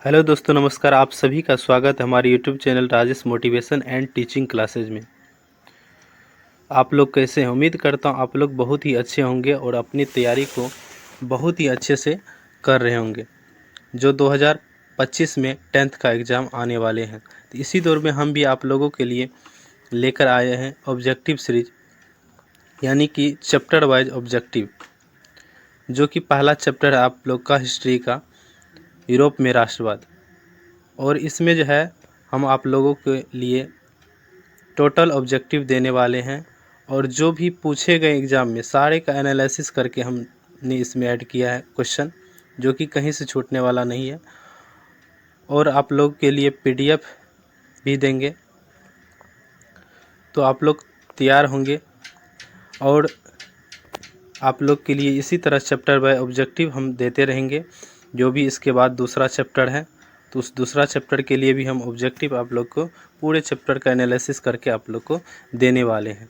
Hello दोस्तों, नमस्कार। आप सभी का स्वागत है हमारे YouTube channel Rajesh motivation and teaching classes में। आप लोग कैसे हैं? उम्मीद करता हूं आप लोग बहुत ही अच्छे होंगे और अपनी तैयारी को बहुत ही अच्छे से कर रहे होंगे। जो 2025 में 10th का एग्ज़ाम आने वाले हैं, तो इसी दौर में हम भी आप लोगों के लिए लेकर आए हैं ऑब्जेक्टिव सीरीज, यानी कि चैप्टर वाइज ऑब्जेक्टिव। जो कि पहला चैप्टर है आप लोग का हिस्ट्री का, यूरोप में राष्ट्रवाद। और इसमें जो है हम आप लोगों के लिए टोटल ऑब्जेक्टिव देने वाले हैं, और जो भी पूछे गए एग्ज़ाम में सारे का एनालिसिस करके हमने इसमें ऐड किया है क्वेश्चन, जो कि कहीं से छूटने वाला नहीं है। और आप लोग के लिए पीडीएफ भी देंगे, तो आप लोग तैयार होंगे। और आप लोग के लिए इसी तरह चैप्टर बाय ऑब्जेक्टिव हम देते रहेंगे। जो भी इसके बाद दूसरा चैप्टर है, तो उस दूसरा चैप्टर के लिए भी हम ऑब्जेक्टिव आप लोग को पूरे चैप्टर का एनालिसिस करके आप लोग को देने वाले हैं।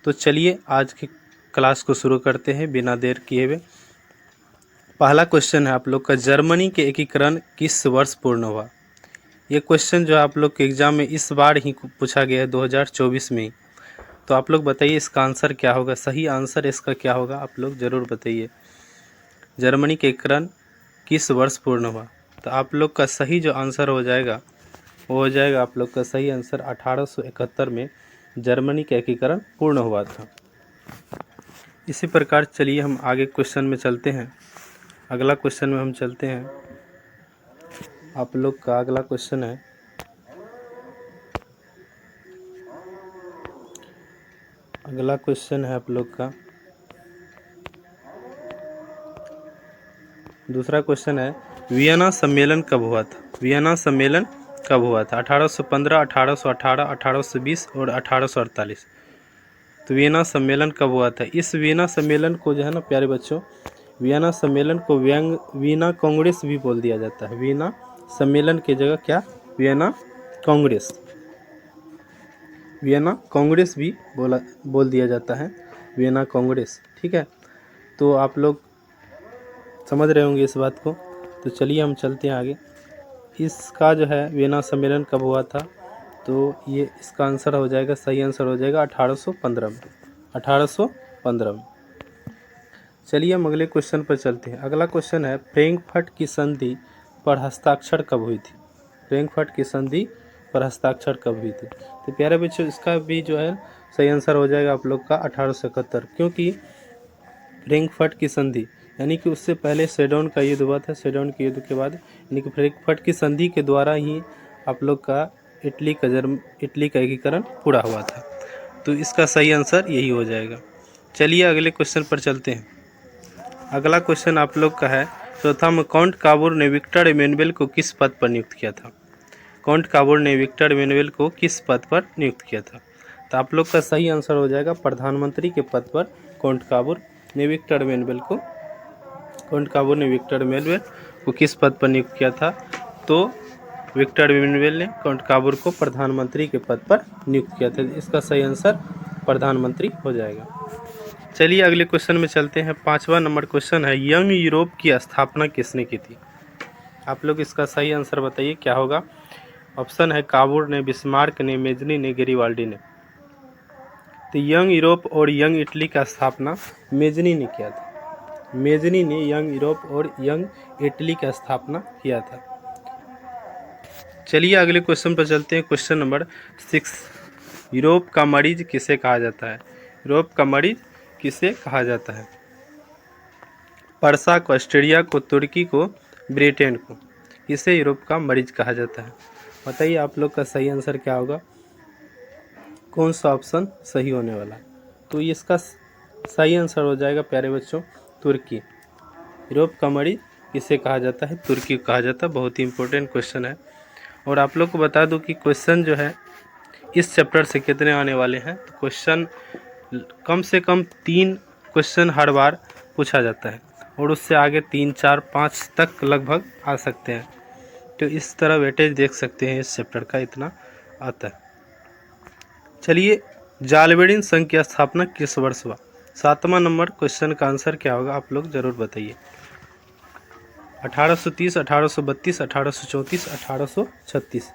तो चलिए आज की क्लास को शुरू करते हैं बिना देर किए हुए। पहला क्वेश्चन है आप लोग का, जर्मनी के एकीकरण किस वर्ष पूर्ण हुआ? ये क्वेश्चन जो आप लोग के एग्ज़ाम में इस बार ही पूछा गया है, 2024 में ही। तो आप लोग बताइए इसका आंसर क्या होगा, सही आंसर इसका क्या होगा, आप लोग ज़रूर बताइए। जर्मनी के एकीकरण किस वर्ष पूर्ण हुआ? तो आप लोग का सही जो आंसर हो जाएगा वो हो जाएगा आप लोग का सही आंसर 1871 में जर्मनी का एकीकरण पूर्ण हुआ था। इसी प्रकार चलिए हम आगे क्वेश्चन में चलते हैं। अगला क्वेश्चन में हम चलते हैं। आप लोग का अगला क्वेश्चन है, अगला क्वेश्चन है आप लोग का दूसरा क्वेश्चन है, वियना सम्मेलन कब हुआ था? वियना सम्मेलन कब हुआ था? 1815, 1818, 1820 और 1848। तो वियना सम्मेलन कब हुआ था? इस वियना सम्मेलन को जो है ना प्यारे बच्चों, वियना सम्मेलन को वियना कांग्रेस भी बोल दिया जाता है। वियना सम्मेलन की जगह क्या? वियना कांग्रेस, वियना कांग्रेस भी बोल दिया जाता है, वियना कांग्रेस। ठीक है, तो आप लोग समझ रहे होंगे इस बात को। तो चलिए हम चलते हैं आगे। इसका जो है वियना सम्मेलन कब हुआ था? तो ये इसका आंसर हो जाएगा, सही आंसर हो जाएगा 1815 में, 1815 में। चलिए हम अगले क्वेश्चन पर चलते हैं। अगला क्वेश्चन है, फ्रैंकफर्ट की संधि पर हस्ताक्षर कब हुई थी? फ्रैंकफर्ट की संधि पर हस्ताक्षर कब हुई थी? तो प्यारे बच्चों इसका भी जो है सही आंसर हो जाएगा आप लोग का 1871, क्योंकि फ्रैंकफर्ट की संधि यानी कि उससे पहले सेडोन का युद्ध हुआ था। सेडोन के युद्ध के बाद यानी कि फ्रैंकफर्ट की संधि के द्वारा ही आप लोग का इटली का एकीकरण पूरा हुआ था। तो इसका सही आंसर यही हो जाएगा। चलिए अगले क्वेश्चन पर चलते हैं। अगला क्वेश्चन आप लोग का है, चौथा में काउंट काबूर ने विक्टर इमैनुअल को किस पद पर नियुक्त किया था? काउंट काबूर ने विक्टर इमैनुअल को किस पद पर नियुक्त किया था? तो आप लोग का सही आंसर हो जाएगा प्रधानमंत्री के पद पर काउंट काबूर ने विक्टर इमैनुअल को किस पद पर नियुक्त किया था? तो विक्टर इमैनुअल ने काउंट काबूर को प्रधानमंत्री के पद पर नियुक्त किया था। इसका सही आंसर प्रधानमंत्री हो जाएगा। चलिए अगले क्वेश्चन में चलते हैं। 5वां नंबर क्वेश्चन है, यंग यूरोप की स्थापना किसने की थी? आप लोग इसका सही आंसर बताइए क्या होगा। ऑप्शन है काबूर ने, बिस्मार्क ने, मेजनी ने, गेरिबाल्डी ने। तो यंग यूरोप और यंग इटली का स्थापना मेजनी ने किया था। मेजनी ने यंग यूरोप और यंग इटली का स्थापना किया था। चलिए अगले क्वेश्चन पर चलते हैं। क्वेश्चन नंबर 6, यूरोप का मरीज किसे कहा जाता है? यूरोप का मरीज किसे कहा जाता है? पर्सा को, ऑस्ट्रेलिया को, तुर्की को, ब्रिटेन को, इसे यूरोप का मरीज कहा जाता है। बताइए आप लोग का सही आंसर क्या होगा, कौन सा ऑप्शन सही होने वाला है? तो इसका सही आंसर हो जाएगा प्यारे बच्चों तुर्की। यूरोप का मरीज किसे कहा जाता है? तुर्की को कहा जाता है। बहुत ही इंपॉर्टेंट क्वेश्चन है। और आप लोग को बता दूं कि क्वेश्चन जो है इस चैप्टर से कितने आने वाले हैं। तो क्वेश्चन कम से कम 3 क्वेश्चन हर बार पूछा जाता है, और उससे आगे 3, 4, 5 तक लगभग आ सकते हैं। तो इस तरह वेटेज देख सकते हैं इस चैप्टर का, इतना आता है। चलिए, जालबेरिन संघ की स्थापना किस वर्ष हुआ? 7वां नंबर क्वेश्चन का आंसर क्या होगा आप लोग ज़रूर बताइए। 1830, 1832, 1834, 1836।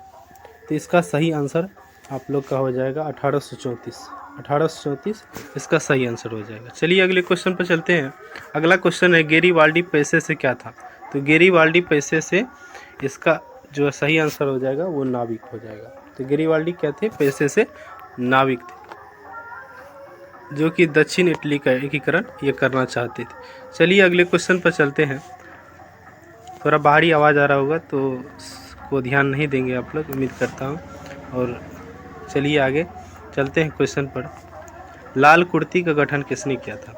तो इसका सही आंसर आप लोग का हो जाएगा 1834। 1834 इसका सही आंसर हो जाएगा। चलिए अगले क्वेश्चन पर चलते हैं। अगला क्वेश्चन है गेरिबाल्डी पैसे से क्या था। तो गेरिबाल्डी पैसे से इसका जो सही आंसर हो जाएगा वो नाविक हो जाएगा। तो गेरिबाल्डी क्या थे, पैसे से नाविक थे, जो कि दक्षिण इटली का एकीकरण ये करना चाहते थे। चलिए अगले क्वेश्चन पर चलते हैं। थोड़ा बाहरी आवाज़ आ रहा होगा तो उसको ध्यान नहीं देंगे आप लोग, उम्मीद करता हूँ। और चलिए आगे चलते हैं क्वेश्चन पर। लाल कुर्ती का गठन किसने किया था।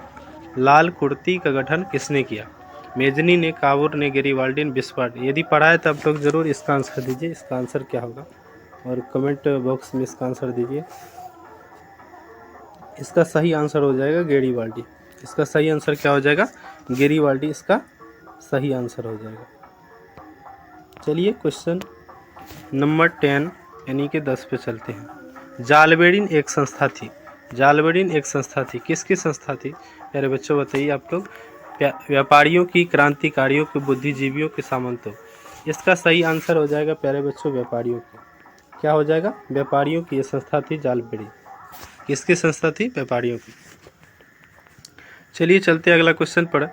लाल कुर्ती का गठन किसने किया। मेजनी ने, कावूर ने, गेरिबाल्डी ने, बिस्मार्क। यदि पढ़ा है तो आप लोग ज़रूर इसका आंसर दीजिए, इसका आंसर क्या होगा, और कमेंट बॉक्स में इसका आंसर दीजिए। इसका सही आंसर हो जाएगा गेरिबाल्डी। इसका सही आंसर क्या हो जाएगा, गेरिबाल्डी इसका सही आंसर हो जाएगा। चलिए क्वेश्चन नंबर 10 यानी कि 10 पे चलते हैं। जालबेरिन एक संस्था थी। जालबेरिन एक संस्था थी, किसकी संस्था थी प्यारे बच्चों बताइए आप लोग। व्यापारियों की, क्रांतिकारियों के, बुद्धिजीवियों के, सामंतों। इसका सही आंसर हो जाएगा प्यारे बच्चों व्यापारियों की। क्या हो जाएगा, व्यापारियों की ये संस्था थी जालबेरिन। किसकी संस्था थी, व्यापारियों की। चलिए चलते हैं अगला क्वेश्चन पर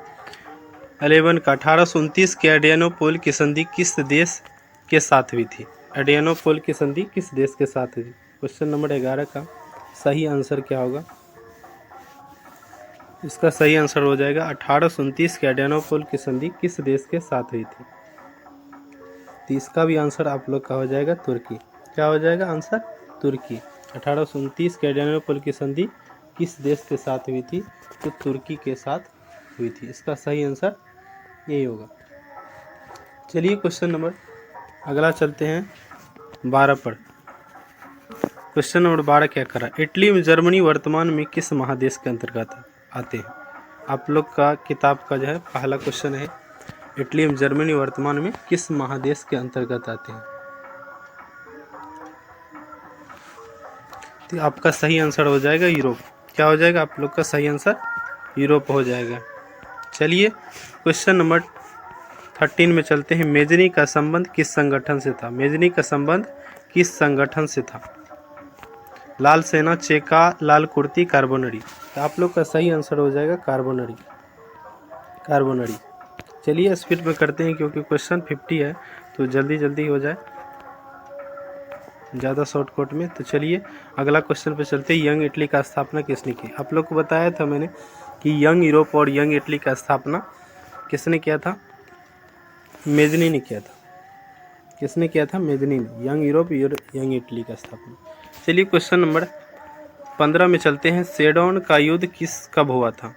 11 का। 1829 के एड्रियानोपोल की संधि किस देश के साथ हुई थी। एड्रियानोपोल की संधि किस देश के साथ हुई थी। क्वेश्चन नंबर 11 का सही आंसर क्या होगा। इसका सही आंसर हो जाएगा 1829 के एड्रियानोपोल की संधि किस देश के साथ हुई थी। तो इसका भी आंसर आप लोग का हो जाएगा तुर्की। क्या हो जाएगा आंसर, तुर्की। 1829 के एड्रियानोपोल की संधि किस देश के साथ हुई थी, तो तुर्की के साथ हुई थी। इसका सही आंसर यही होगा। चलिए क्वेश्चन नंबर अगला चलते हैं 12 पर। क्वेश्चन नंबर 12 क्या करा। इटली में जर्मनी वर्तमान में किस महादेश के अंतर्गत आते हैं। आप लोग का किताब का जो है पहला क्वेश्चन है, इटली में जर्मनी वर्तमान में किस महादेश के अंतर्गत आते हैं। तो आपका सही आंसर हो जाएगा यूरोप। क्या हो जाएगा आप लोग का सही आंसर, यूरोप हो जाएगा। चलिए क्वेश्चन नंबर 13 में चलते हैं। मेजनी का संबंध किस संगठन से था। मेजनी का संबंध किस संगठन से था। लाल सेना, चेका, लाल कुर्ती, कार्बोनरी। तो आप लोग का सही आंसर हो जाएगा कार्बोनरी। कार्बोनरी। चलिए स्पीड में करते हैं क्योंकि क्वेश्चन 50 है तो जल्दी जल्दी हो जाए, ज़्यादा शॉर्टकट में। तो चलिए अगला क्वेश्चन पे चलते हैं। यंग इटली का स्थापना किसने की। आप लोग को बताया था मैंने कि यंग यूरोप और यंग इटली का स्थापना किसने किया था, मेजनी ने किया था। किसने किया था, मेजनी ने। यंग यूरोप, यंग इटली का स्थापना। चलिए क्वेश्चन नंबर 15 में चलते हैं। सेडोन का युद्ध कब हुआ था।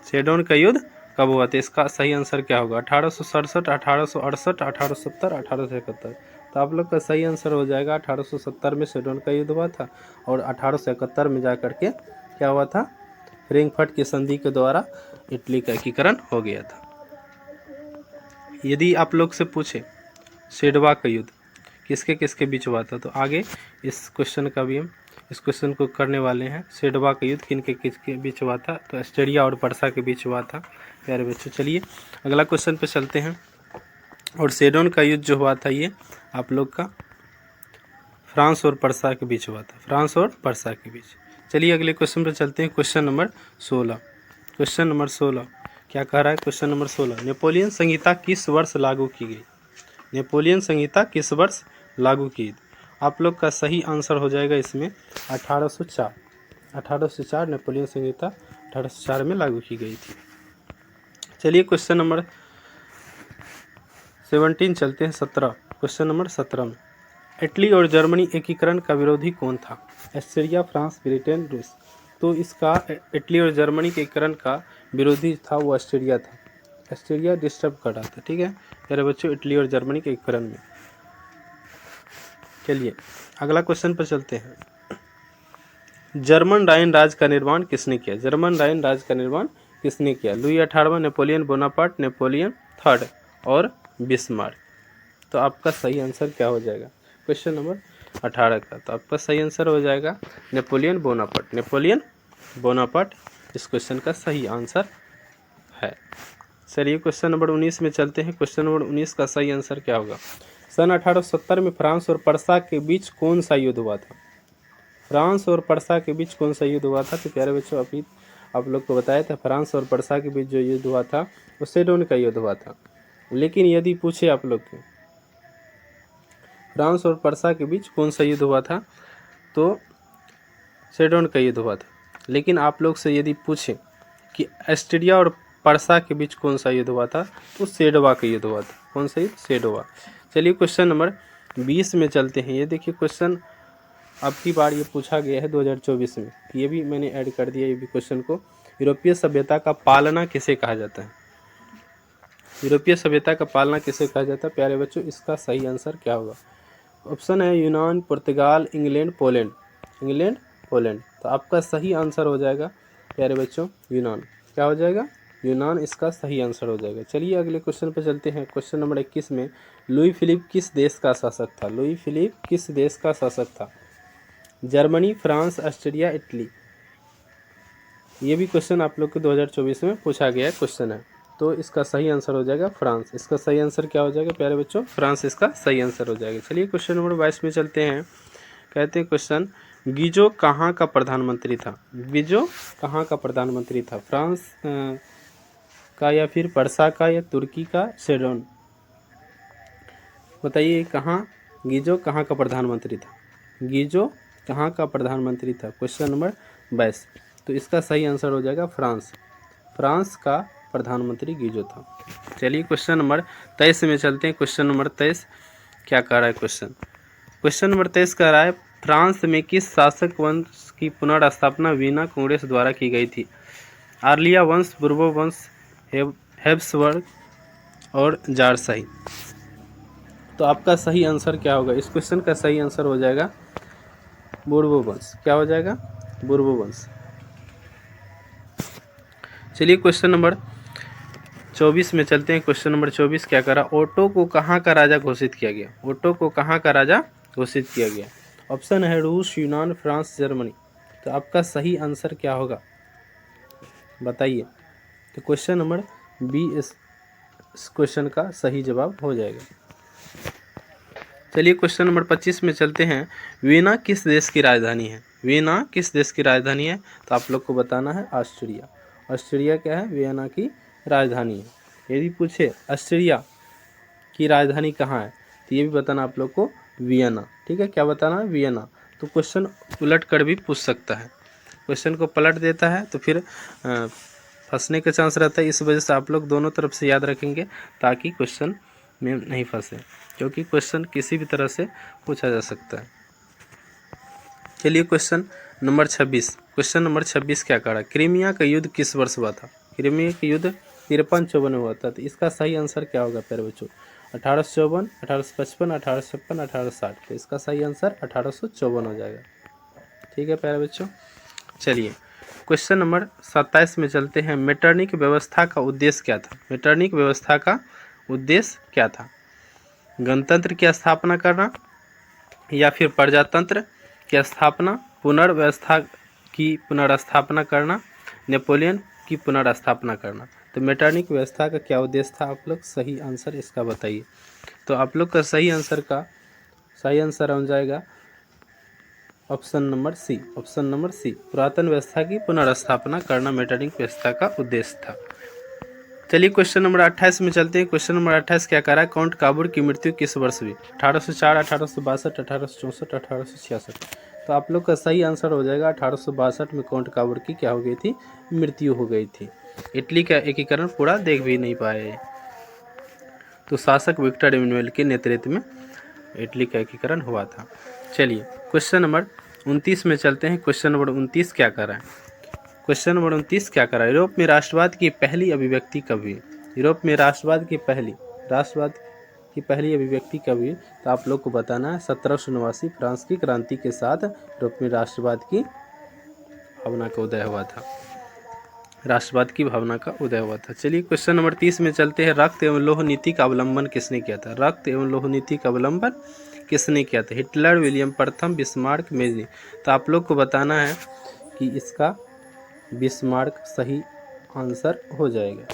सेडोन का युद्ध कब हुआ था। इसका सही आंसर क्या होगा। 1867, 1868, 1870, 1871। तो आप लोग का सही आंसर हो जाएगा 1870 में सेडोन का युद्ध हुआ था और 1871 में जाकर के क्या हुआ था, फ्रैंकफर्ट की संधि के द्वारा इटली का एकीकरण हो गया था। यदि आप लोग से पूछे सेडवा का युद्ध किसके किसके बीच हुआ था, तो आगे इस क्वेश्चन का भी हम इस क्वेश्चन को करने वाले हैं। सेडवा का युद्ध किन के किसके बीच हुआ था, तो ऑस्ट्रिया और पर्सा के बीच हुआ था प्यारे बच्चों। चलिए अगला क्वेश्चन पे चलते हैं। और सेडोन का युद्ध जो हुआ था ये आप लोग का फ्रांस और पर्सा के बीच हुआ था, फ्रांस और पर्सा के बीच। चलिए अगले क्वेश्चन पे चलते हैं। Question number 16। क्वेश्चन नंबर 16 क्या कह रहा है। क्वेश्चन नंबर 16, नेपोलियन संहिता किस वर्ष लागू की गई। नेपोलियन संहिता किस वर्ष लागू की। आप लोग का सही आंसर हो जाएगा इसमें 1804। 1804 नेपोलियन संहिता 1804 में लागू की गई थी। चलिए क्वेश्चन नंबर 17 चलते हैं। 17 क्वेश्चन नंबर 17 में इटली और जर्मनी एकीकरण का विरोधी कौन था। ऑस्ट्रिया, फ्रांस, ब्रिटेन, रूस। तो इसका इटली और जर्मनी के एकीकरण का विरोधी था वो ऑस्ट्रिया था। ऑस्ट्रिया डिस्टर्ब कर रहा था, ठीक है मेरे बच्चों, इटली और जर्मनी के एकीकरण में। चलिए अगला क्वेश्चन पर चलते हैं। जर्मन राइन राज्य का निर्माण किसने किया। जर्मन राइन राज्य का निर्माण किसने किया। लुई 18वां, नेपोलियन बोनापार्ट, नेपोलियन थर्ड और बिस्मार्क। तो आपका सही आंसर क्या हो जाएगा क्वेश्चन नंबर 18 का। तो आपका सही आंसर हो जाएगा नेपोलियन बोनापार्ट। नेपोलियन बोनापार्ट इस क्वेश्चन का सही आंसर है। चलिए क्वेश्चन नंबर 19 में चलते हैं। क्वेश्चन नंबर 19 का सही आंसर क्या होगा? सन 1870 में फ्रांस और पर्सा के बीच कौन सा युद्ध हुआ था? फ्रांस और पर्सा के बीच कौन सा युद्ध हुआ था? तो प्यारे बच्चों, अभी आप लोग को बताया था फ्रांस और पर्सा के बीच जो युद्ध हुआ था वो सेडोन का युद्ध हुआ था। लेकिन यदि पूछे आप लोग को फ्रांस और पर्सा के बीच कौन सा युद्ध हुआ था, तो सेडोन का युद्ध हुआ था। लेकिन आप लोग से यदि पूछे कि ऑस्ट्रिया और पर्सा के बीच कौन सा युद्ध हुआ था, तो सेडोवा का युद्ध हुआ था। कौन सा युद्ध? सेडोवा। चलिए क्वेश्चन नंबर 20 में चलते हैं। ये देखिए क्वेश्चन अब की बार ये पूछा गया है 2024 में, ये भी मैंने ऐड कर दिया ये भी क्वेश्चन को। यूरोपीय सभ्यता का पालना किसे कहा जाता है? यूरोपीय सभ्यता का पालना किसे कहा जाता है? प्यारे बच्चों, इसका सही आंसर क्या होगा? ऑप्शन है यूनान, पुर्तगाल, इंग्लैंड, पोलैंड। England, Poland. तो आपका सही आंसर हो जाएगा प्यारे बच्चों यूनान। क्या हो जाएगा? यूनान इसका सही आंसर हो जाएगा। चलिए अगले क्वेश्चन पर चलते हैं। क्वेश्चन नंबर 21 में लुई फिलिप किस देश का शासक था? लुई फिलिप किस देश का शासक था? Germany, France, Austria, Italy. ये भी क्वेश्चन आप लोग को 2024 में पूछा गया क्वेश्चन है। तो इसका सही आंसर हो जाएगा फ्रांस। इसका सही आंसर क्या हो जाएगा प्यारे बच्चों? फ्रांस इसका सही आंसर हो जाएगा। चलिए क्वेश्चन नंबर 22 में चलते हैं। कहते हैं क्वेश्चन, गिजो कहाँ का प्रधानमंत्री था? गिजो कहाँ का प्रधानमंत्री था? फ्रांस का या फिर पर्सा का या तुर्की का सेडोन? बताइए कहाँ गिजो कहाँ का प्रधानमंत्री था? गिजो कहाँ का प्रधानमंत्री था? Question number 22। तो इसका सही आंसर हो जाएगा फ्रांस। फ्रांस का प्रधानमंत्री गिजो था। चलिए क्वेश्चन नंबर 23 में चलते हैं। क्वेश्चन नंबर 23 क्या कह रहा है क्वेश्चन? क्वेश्चन नंबर 23 कह रहा है, फ्रांस में किस शासक वंश की पुनर्स्थापना वीना कांग्रेस द्वारा की गई थी? आर्लिया वंश, बुर्बो वंश, हैब्सबर्ग और जारशाही। तो आपका सही आंसर क्या होगा? इस क्वेश्चन का सही आंसर हो जाएगा बुर्बो वंश। क्या हो जाएगा? बुर्बो वंश। चलिए क्वेश्चन नंबर 24 में चलते हैं। क्वेश्चन नंबर 24 क्या करा? ओटो को कहाँ का राजा घोषित किया गया? ओटो को कहाँ का राजा घोषित किया गया? ऑप्शन है रूस, यूनान, फ्रांस, जर्मनी। तो आपका सही आंसर क्या होगा बताइए? तो क्वेश्चन नंबर बी इस क्वेश्चन का सही जवाब हो जाएगा। चलिए क्वेश्चन नंबर 25 में चलते हैं। वीना किस देश की राजधानी है? वीना किस देश की राजधानी है? तो आप लोग को बताना है ऑस्ट्रिया। ऑस्ट्रिया क्या है? वियना की राजधानी है। यदि पूछे ऑस्ट्रिया की राजधानी कहाँ है, तो ये भी बताना आप लोग को वियना। ठीक है, क्या बताना है? वियना। तो क्वेश्चन उलट कर भी पूछ सकता है, क्वेश्चन को पलट देता है तो फिर फंसने का चांस रहता है। इस वजह से आप लोग दोनों तरफ से याद रखेंगे ताकि क्वेश्चन में नहीं फंसे, क्योंकि क्वेश्चन किसी भी तरह से पूछा जा सकता है। चलिए क्वेश्चन नंबर 26। क्वेश्चन नंबर 26 क्या कह रहा है? क्रीमिया का युद्ध किस वर्ष हुआ था? क्रीमिया का युद्ध 53-54 में हुआ था। तो इसका सही आंसर क्या होगा प्यारे बच्चों? 1854, 1855, 1856, 1860। तो इसका सही आंसर 1854 हो जाएगा। ठीक है प्यारे बच्चों। चलिए क्वेश्चन नंबर 27 में चलते हैं। मेटरनिक व्यवस्था का उद्देश्य क्या था? मेटरनिक व्यवस्था का उद्देश्य क्या था? गणतंत्र की स्थापना करना या फिर प्रजातंत्र की स्थापना, पुनर्व्यवस्था की पुनर्स्थापना करना, नेपोलियन की पुनर्स्थापना करना। तो मेटरनिक व्यवस्था का क्या उद्देश्य था? आप लोग सही आंसर इसका बताइए। तो आप लोग का सही आंसर हो जाएगा option number C. Option number C, पुरातन व्यवस्था की पुनर्स्थापना करना मेटरनिक व्यवस्था का उद्देश्य था। चलिए क्वेश्चन नंबर 28 में चलते हैं। क्वेश्चन नंबर 28 क्या कह रहा है? काउंट काबूर की मृत्यु किस वर्ष हुई? 1804, 1862, 1864, 1866। तो आप लोग का सही आंसर हो जाएगा 1862 में काउंट काबूर की क्या हो गई थी? मृत्यु हो गई थी। इटली का एकीकरण पूरा देख भी नहीं पाए, तो शासक विक्टर इमैनुअल के नेतृत्व में इटली का एकीकरण हुआ था। चलिए क्वेश्चन नंबर 29 में चलते हैं। क्वेश्चन नंबर 29 क्या कर रहा है? क्वेश्चन नंबर 29 क्या कर रहा है? यूरोप में राष्ट्रवाद की पहली अभिव्यक्ति कब हुई? यूरोप में राष्ट्रवाद की पहली अभिव्यक्ति कब हुई? तो आप लोग को बताना है 1789 फ्रांस की क्रांति के साथ यूरोप में राष्ट्रवाद की भावना का उदय हुआ था। राष्ट्रवाद की भावना का उदय हुआ था। चलिए क्वेश्चन नंबर 30 में चलते हैं। रक्त एवं लौह नीति का अवलंबन किसने किया था? रक्त एवं लौह नीति का अवलंबन किसने किया था? हिटलर, विलियम प्रथम, बिस्मार्क, मेजनी। तो आप लोग को बताना है कि इसका बिस्मार्क सही आंसर हो जाएगा।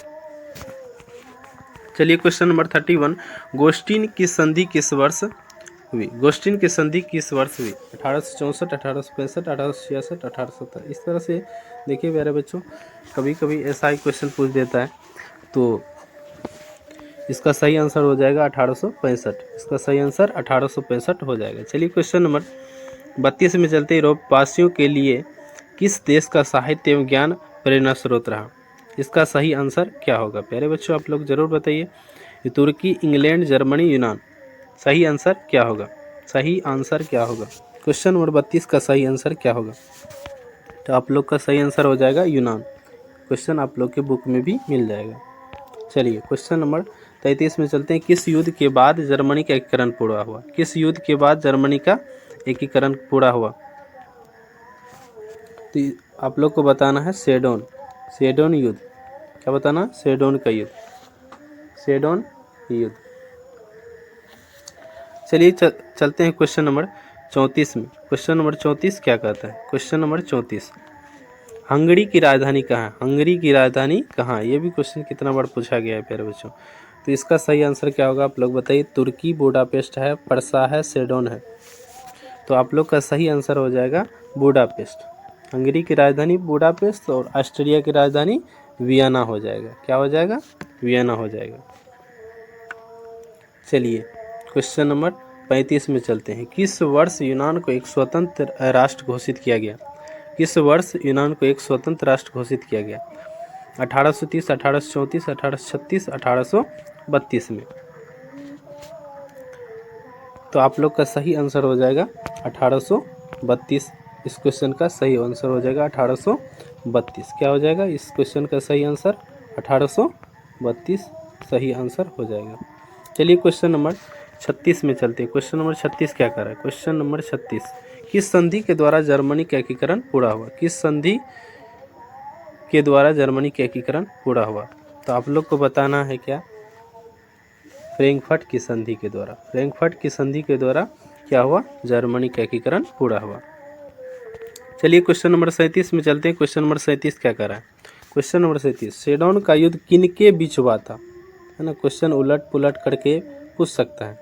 चलिए क्वेश्चन नंबर 31, गोस्टिन की संधि किस वर्ष हुई? गोस्टिन की संधि किस वर्ष हुई? 1864, 1865, 1866, 1870। इस तरह से देखिए प्यारे बच्चों, कभी कभी ऐसा ही क्वेश्चन पूछ देता है, तो इसका सही आंसर हो जाएगा 1865। इसका सही आंसर 1865 हो जाएगा। चलिए क्वेश्चन नंबर 32 में चलते, यूरोपवासियों के लिए किस देश का साहित्य एवं ज्ञान प्रेरणा स्रोत रहा? इसका सही आंसर क्या होगा? प्यारे बच्चों आप लोग जरूर बताइए। तुर्की, इंग्लैंड, जर्मनी, यूनान। सही आंसर क्या होगा? सही आंसर क्या होगा? क्वेश्चन नंबर 32 का सही आंसर क्या होगा? तो आप लोग का सही आंसर हो जाएगा यूनान। क्वेश्चन आप लोग के बुक में भी मिल जाएगा। चलिए क्वेश्चन नंबर 33 में चलते हैं, किस युद्ध के बाद जर्मनी का एकीकरण पूरा हुआ? किस युद्ध के बाद जर्मनी का एकीकरण पूरा हुआ? तो आप लोग को बताना है सेडोन युद्ध। क्या बताना? सेडोन का युद्ध, सेडोन युद्ध। चलिए चलते हैं क्वेश्चन नंबर 34 में। क्वेश्चन नंबर 34 क्या कहता है? क्वेश्चन नंबर 34, हंगरी की राजधानी कहाँ है? हंगरी की राजधानी कहाँ है? ये भी क्वेश्चन कितना बार पूछा गया है प्यारे बच्चों। तो इसका सही आंसर क्या होगा आप लोग बताइए। तुर्की, बुडापेस्ट है, पर्सा है, सेडोन है। तो आप लोग का सही आंसर हो जाएगा बुडापेस्ट। हंगरी की राजधानी बुडापेस्ट और ऑस्ट्रिया की राजधानी वियना हो जाएगा। क्या हो जाएगा? वियना हो जाएगा। चलिए क्वेश्चन नंबर 35 में चलते हैं, किस वर्ष यूनान को एक स्वतंत्र राष्ट्र घोषित किया गया? किस वर्ष यूनान को एक स्वतंत्र राष्ट्र घोषित किया गया? 1830, 1834, 1836, 1832 में। तो आप लोग का सही आंसर हो जाएगा 1832। इस क्वेश्चन का सही आंसर हो जाएगा 1832। क्या हो जाएगा इस क्वेश्चन का सही आंसर? 1832 सही आंसर हो जाएगा। चलिए क्वेश्चन नंबर 36 में चलते हैं। क्वेश्चन नंबर 36 क्या कर रहा है? क्वेश्चन नंबर 36, किस संधि के द्वारा जर्मनी का एकीकरण पूरा हुआ? किस संधि के द्वारा जर्मनी का एकीकरण पूरा हुआ? तो आप लोग को बताना है क्या? फ्रैंकफर्ट की संधि के द्वारा। फ्रैंकफर्ट की संधि के द्वारा क्या हुआ? जर्मनी का एकीकरण पूरा हुआ। चलिए क्वेश्चन नंबर 37 में चलते हैं। क्वेश्चन नंबर 37 क्या कर रहा है? क्वेश्चन नंबर 37, सेडोन का युद्ध किनके बीच हुआ था? है ना, क्वेश्चन उलट पुलट करके पूछ सकता है,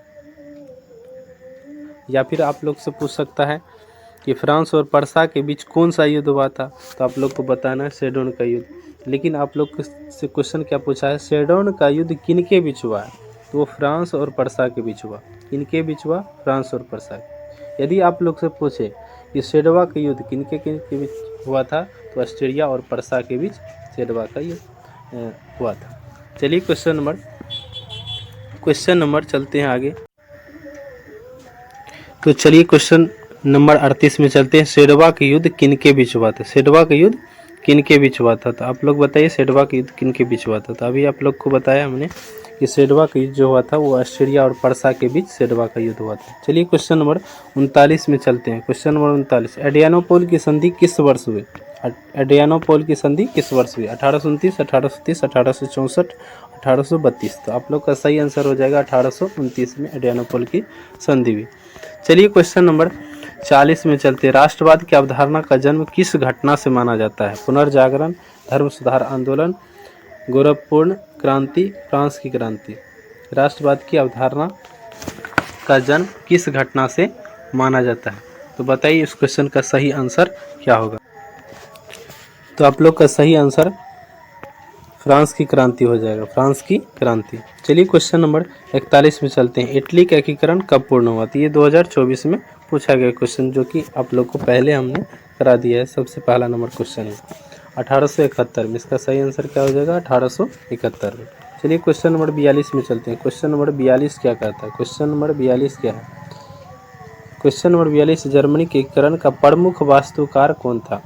या फिर आप लोग से पूछ सकता है कि फ्रांस और पर्सा के बीच कौन सा युद्ध हुआ था? तो आप लोग को बताना है सेडोन का युद्ध। लेकिन आप लोग से क्वेश्चन क्या पूछा है? सेडोन का युद्ध किनके बीच हुआ है? तो वो फ्रांस और पर्सा के बीच हुआ। किनके बीच हुआ? फ्रांस और पर्सा। यदि आप लोग से पूछे कि सेडवा का युद्ध किनके बीच हुआ था, तो ऑस्ट्रिया और पर्सा के बीच सेडवा का युद्ध हुआ था। चलिए क्वेश्चन नंबर चलते हैं आगे। तो चलिए क्वेश्चन नंबर 38 में चलते हैं, सेडवा का युद्ध किनके बीच हुआ था? सेडवा का युद्ध किनके बीच हुआ था? तो आप लोग बताइए सेडवा का युद्ध किनके बीच हुआ था? तो अभी आप लोग को बताया हमने कि सेडवा का युद्ध जो हुआ था वो ऑस्ट्रिया और पर्सा के बीच सेडवा का युद्ध हुआ था। चलिए क्वेश्चन नंबर 39 में चलते हैं। क्वेश्चन नंबर 39, एड्रियानोपोल की संधि किस वर्ष हुई? एड्रियानोपोल की संधि किस वर्ष हुई? 1829, 1830, 1864, 1832। तो आप लोग का सही आंसर हो जाएगा 1829 में एड्रियानोपोल की संधि हुई। चलिए क्वेश्चन नंबर 40 में चलते हैं, राष्ट्रवाद की अवधारणा का जन्म किस घटना से माना जाता है? पुनर्जागरण, धर्म सुधार आंदोलन, गौरवपूर्ण क्रांति, फ्रांस की क्रांति। राष्ट्रवाद की अवधारणा का जन्म किस घटना से माना जाता है? तो बताइए इस क्वेश्चन का सही आंसर क्या होगा? तो आप लोग का सही आंसर फ्रांस की क्रांति हो जाएगा, फ्रांस की क्रांति। चलिए क्वेश्चन नंबर 41 में चलते हैं, इटली का एकीकरण कब पूर्ण हुआ? तो ये 2024 में पूछा गया क्वेश्चन, जो कि आप लोग को पहले हमने करा दिया है। सबसे पहला नंबर क्वेश्चन है 1871 में। इसका सही आंसर क्या हो जाएगा? 1871 में। चलिए क्वेश्चन नंबर 42 में चलते हैं। क्वेश्चन नंबर 42 क्या कहता है? क्वेश्चन नंबर 42 क्या है? क्वेश्चन नंबर 42, जर्मनी के एकीकरण का प्रमुख वास्तुकार कौन था?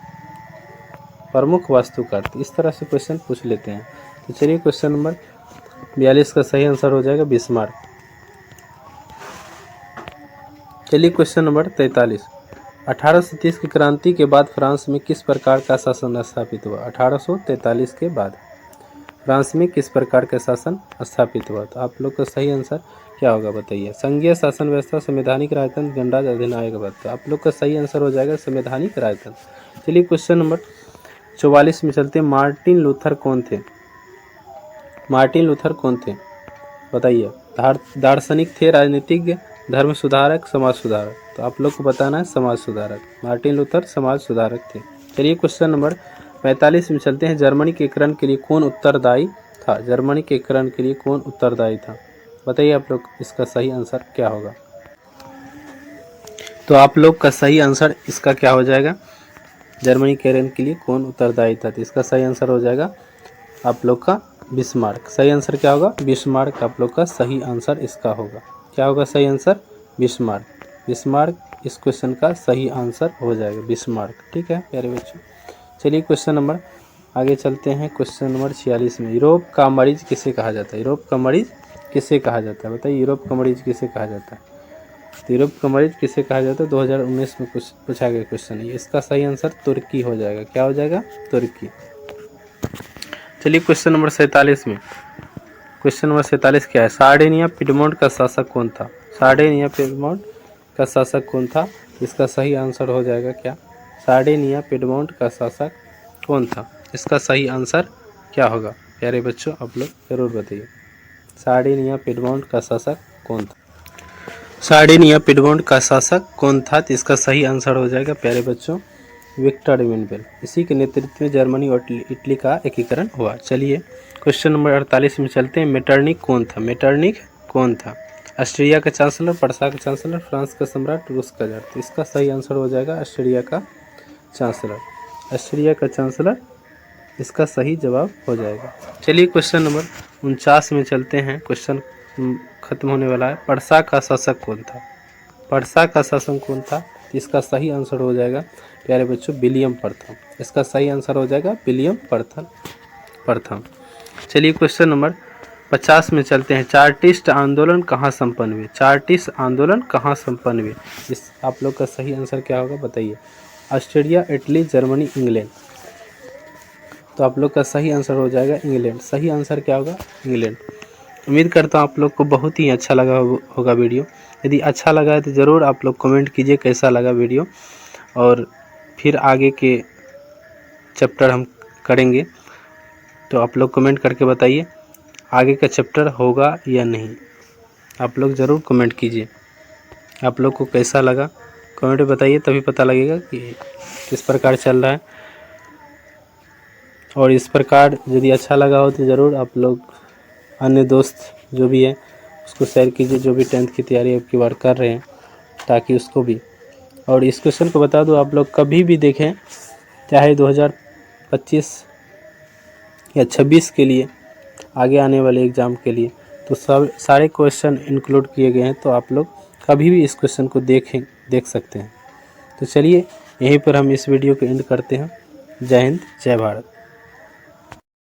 प्रमुख वास्तुकार। इस तरह से क्वेश्चन पूछ लेते हैं। तो चलिए क्वेश्चन नंबर 42 का सही आंसर हो जाएगा बिस्मार्क। चलिए क्वेश्चन नंबर 43, 1830 की क्रांति के बाद फ्रांस में किस प्रकार का शासन स्थापित हुआ? 1843 के बाद फ्रांस में किस प्रकार का शासन स्थापित हुआ? तो आप लोग का सही आंसर क्या होगा बताइए? संघीय शासन व्यवस्था, संवैधानिक राजतंत्र, गणराज्य अधिनायकवाद। तो आप लोग का सही आंसर हो जाएगा संवैधानिक राजतंत्र। चलिए क्वेश्चन नंबर 44 में चलते हैं, मार्टिन लूथर कौन थे? मार्टिन लूथर कौन थे? बताइए। दार्शनिक थे, राजनीतिज्ञ, धर्म सुधारक, समाज सुधारक। तो आप लोग को बताना है समाज सुधारक। मार्टिन लूथर समाज सुधारक थे। चलिए क्वेश्चन नंबर 45 में चलते हैं। जर्मनी के एकीकरण के लिए कौन उत्तरदायी था? जर्मनी के एकीकरण के लिए कौन उत्तरदायी था? बताइए आप लोग, इसका सही आंसर क्या होगा? तो आप लोग का सही आंसर इसका क्या हो जाएगा? जर्मनी के एकीकरण के लिए कौन उत्तरदायी था? तो इसका सही आंसर हो जाएगा आप लोग का बिस्मार्क। सही आंसर क्या होगा? बिस्मार्क आप लोग का सही आंसर इसका होगा। क्या होगा सही आंसर? बिस्मार्क। बिस्मार्क इस क्वेश्चन का सही आंसर हो जाएगा, बिस्मार्क। ठीक है प्यारे बच्चों, चलिए क्वेश्चन नंबर आगे चलते हैं। क्वेश्चन नंबर 46 में यूरोप का मरीज किसे कहा जाता है? यूरोप का मरीज किसे कहा जाता है? बताइए, यूरोप का मरीज किसे कहा जाता है? तो यूरोप का मरीज किसे कहा जाता है? 2019 में कुछ पूछा गया क्वेश्चन है। इसका सही आंसर तुर्की हो जाएगा। क्या हो जाएगा? तुर्की। चलिए क्वेश्चन नंबर 47 में। क्वेश्चन नंबर 47 क्या है? सार्डिनिया पिडमोंट का शासक कौन था? सार्डिनिया पिडमोंट का शासक कौन था? इसका सही आंसर हो जाएगा क्या? सार्डिनिया पिडमोंट का शासक कौन था? इसका सही आंसर क्या होगा? प्यारे बच्चों आप लोग जरूर बताइए। सार्डिनिया पिडमोंट का शासक कौन था? सार्डिनिया पिडमोंट का शासक कौन था? तो इसका सही आंसर हो जाएगा प्यारे बच्चों विक्टर एमेनुएल। इसी के नेतृत्व में जर्मनी और इटली का एकीकरण हुआ। चलिए क्वेश्चन नंबर 48 में चलते हैं। मेटरनिक कौन था? मेटरनिक कौन था? ऑस्ट्रिया का चांसलर, पर्सा का चांसलर, फ्रांस का सम्राट, रूस का जार। तो इसका सही आंसर हो जाएगा ऑस्ट्रिया का चांसलर। ऑस्ट्रिया का चांसलर इसका सही जवाब हो जाएगा। चलिए क्वेश्चन नंबर 49 में चलते हैं। क्वेश्चन खत्म होने वाला है। पर्सा का शासक कौन था? पर्सा का शासक कौन था? इसका सही आंसर हो जाएगा प्यारे बच्चों विलियम प्रथम। इसका सही आंसर हो जाएगा विलियम प्रथम। चलिए क्वेश्चन नंबर 50 में चलते हैं। चार्टिस्ट आंदोलन कहाँ संपन्न हुए? चार्टिस्ट आंदोलन कहाँ संपन्न हुए? इस आप लोग का सही आंसर क्या होगा बताइए। Austria, Italy, Germany, England. तो आप लोग का सही आंसर हो जाएगा इंग्लैंड। सही आंसर क्या होगा? इंग्लैंड। उम्मीद करता हूँ आप लोग को बहुत ही अच्छा लगा होगा वीडियो। यदि अच्छा लगा है तो ज़रूर आप लोग कमेंट कीजिए कैसा लगा वीडियो, और फिर आगे के चैप्टर हम करेंगे। तो आप लोग कमेंट करके बताइए आगे का चैप्टर होगा या नहीं। आप लोग ज़रूर कमेंट कीजिए आप लोग को कैसा लगा। कमेंट में बताइए, तभी पता लगेगा कि किस प्रकार चल रहा है। और इस प्रकार यदि अच्छा लगा हो तो ज़रूर आप लोग अन्य दोस्त जो भी है उसको शेयर कीजिए, जो भी 10th की तैयारी अब की बार कर रहे हैं, ताकि उसको भी। और इस क्वेश्चन को बता दो, आप लोग कभी भी देखें, चाहे 2025 या 26 के लिए, आगे आने वाले एग्ज़ाम के लिए, तो सब सारे क्वेश्चन इंक्लूड किए गए हैं। तो आप लोग कभी भी इस क्वेश्चन को देख सकते हैं। तो चलिए यहीं पर हम इस वीडियो को एंड करते हैं। जय हिंद, जय भारत।